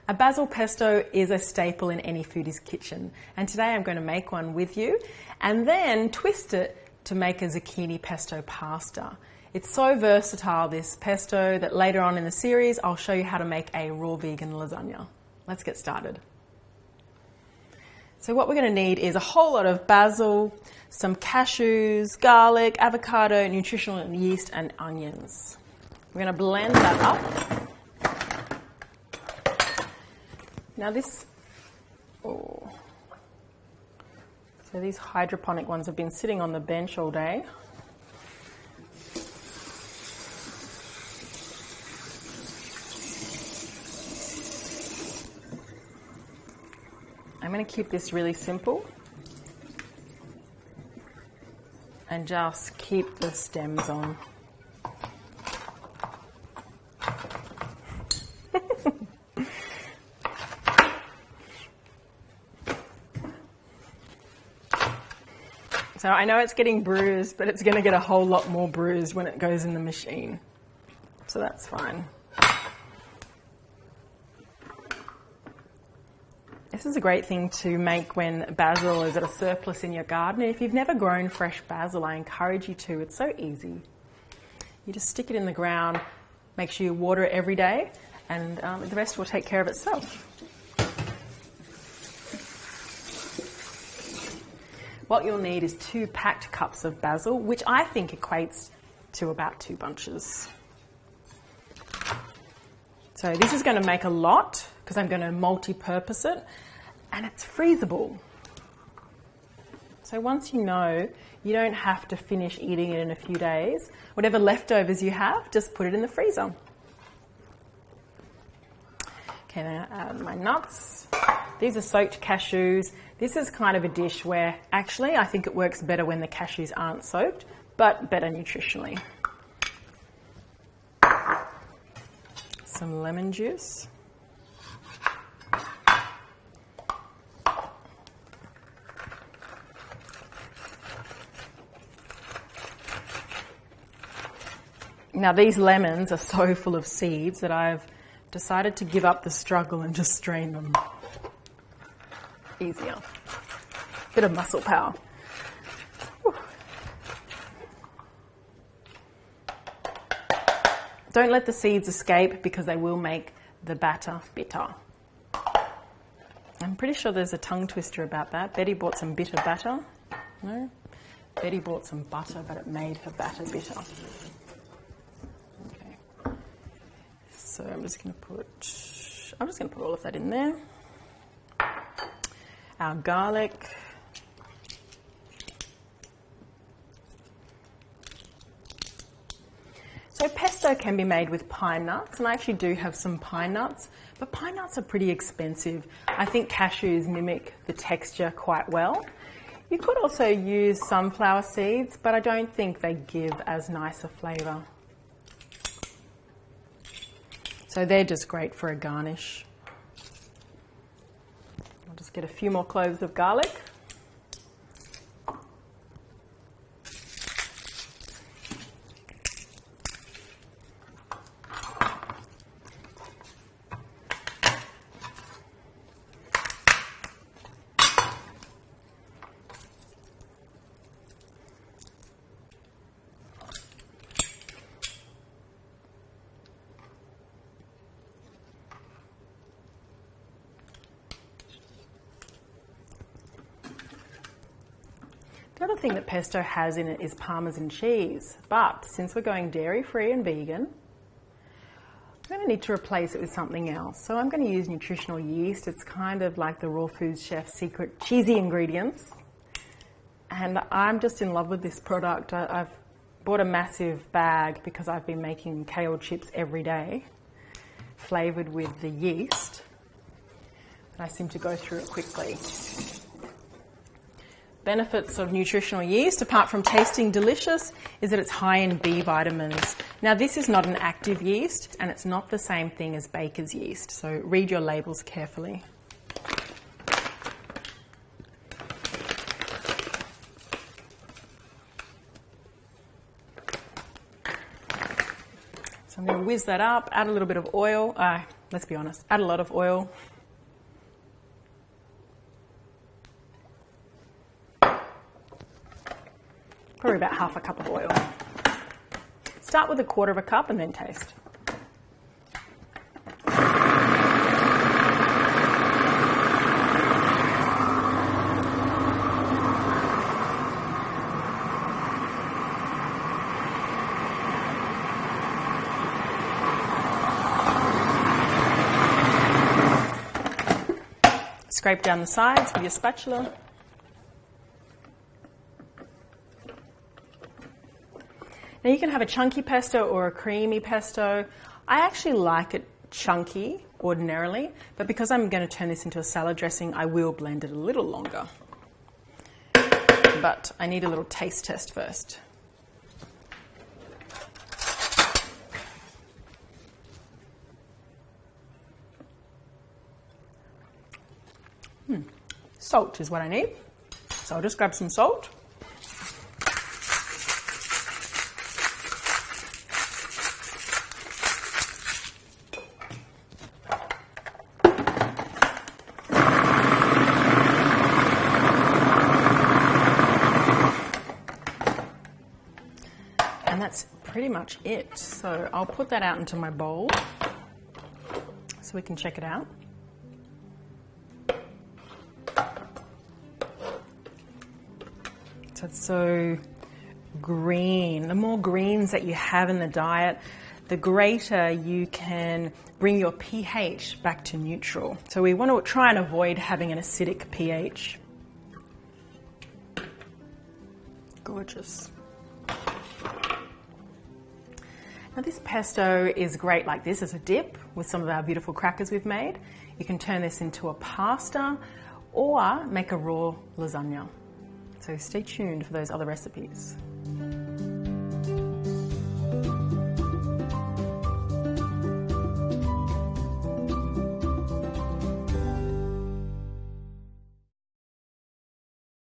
A basil pesto is a staple in any foodie's kitchen, and today I'm going to make one with you and then twist it to make a zucchini pesto pasta. It's so versatile, this pesto, that later on in the series I'll show you how to make a raw vegan lasagna. Let's get started. So what we're going to need is a whole lot of basil, some cashews, garlic, avocado, nutritional yeast and onions. We're going to blend that up. Now so these hydroponic ones have been sitting on the bench all day. I'm going to keep this really simple and just keep the stems on. So I know it's getting bruised, but it's going to get a whole lot more bruised when it goes in the machine. So that's fine. This is a great thing to make when basil is at a surplus in your garden. If you've never grown fresh basil, I encourage you to. It's so easy. You just stick it in the ground, make sure you water it every day, and the rest will take care of itself. What you'll need is 2 packed cups of basil, which I think equates to about 2 bunches. So this is going to make a lot because I'm going to multi-purpose it, and it's freezable. So once you know, you don't have to finish eating it in a few days. Whatever leftovers you have, just put it in the freezer. Okay, now add my nuts. These are soaked cashews. This is kind of a dish where actually I think it works better when the cashews aren't soaked, but better nutritionally. Some lemon juice. Now these lemons are so full of seeds that I've decided to give up the struggle and just strain them. Easier. Bit of muscle power. Whew. Don't let the seeds escape because they will make the batter bitter. I'm pretty sure there's a tongue twister about that. Betty bought some bitter batter. No? Betty bought some butter, but it made her batter bitter. Okay. So I'm just going to put all of that in there. Our garlic. So pesto can be made with pine nuts, and I actually do have some pine nuts, but pine nuts are pretty expensive. I think cashews mimic the texture quite well. You could also use sunflower seeds, but I don't think they give as nice a flavour. So they're just great for a garnish. I'll just get a few more cloves of garlic. The other thing that pesto has in it is Parmesan cheese, but since we're going dairy-free and vegan, I'm going to need to replace it with something else. So I'm going to use nutritional yeast. It's kind of like the raw foods chef's secret cheesy ingredients. And I'm just in love with this product. I've bought a massive bag because I've been making kale chips every day, flavoured with the yeast. And I seem to go through it quickly. Benefits of nutritional yeast, apart from tasting delicious, is that it's high in B vitamins. Now this is not an active yeast and it's not the same thing as baker's yeast, so read your labels carefully. So I'm going to whiz that up, add a little bit of oil, let's be honest, add a lot of oil. Probably about half a cup of oil. Start with 1/4 cup and then taste. Scrape down the sides with your spatula. Now you can have a chunky pesto or a creamy pesto. I actually like it chunky ordinarily, but because I'm going to turn this into a salad dressing, I will blend it a little longer. But I need a little taste test first. Salt is what I need. So I'll just grab some salt. And that's pretty much it. So I'll put that out into my bowl so we can check it out. So it's so green. The more greens that you have in the diet, the greater you can bring your pH back to neutral. So we want to try and avoid having an acidic pH. Gorgeous. Now this pesto is great like this as a dip with some of our beautiful crackers we've made. You can turn this into a pasta or make a raw lasagna. So stay tuned for those other recipes.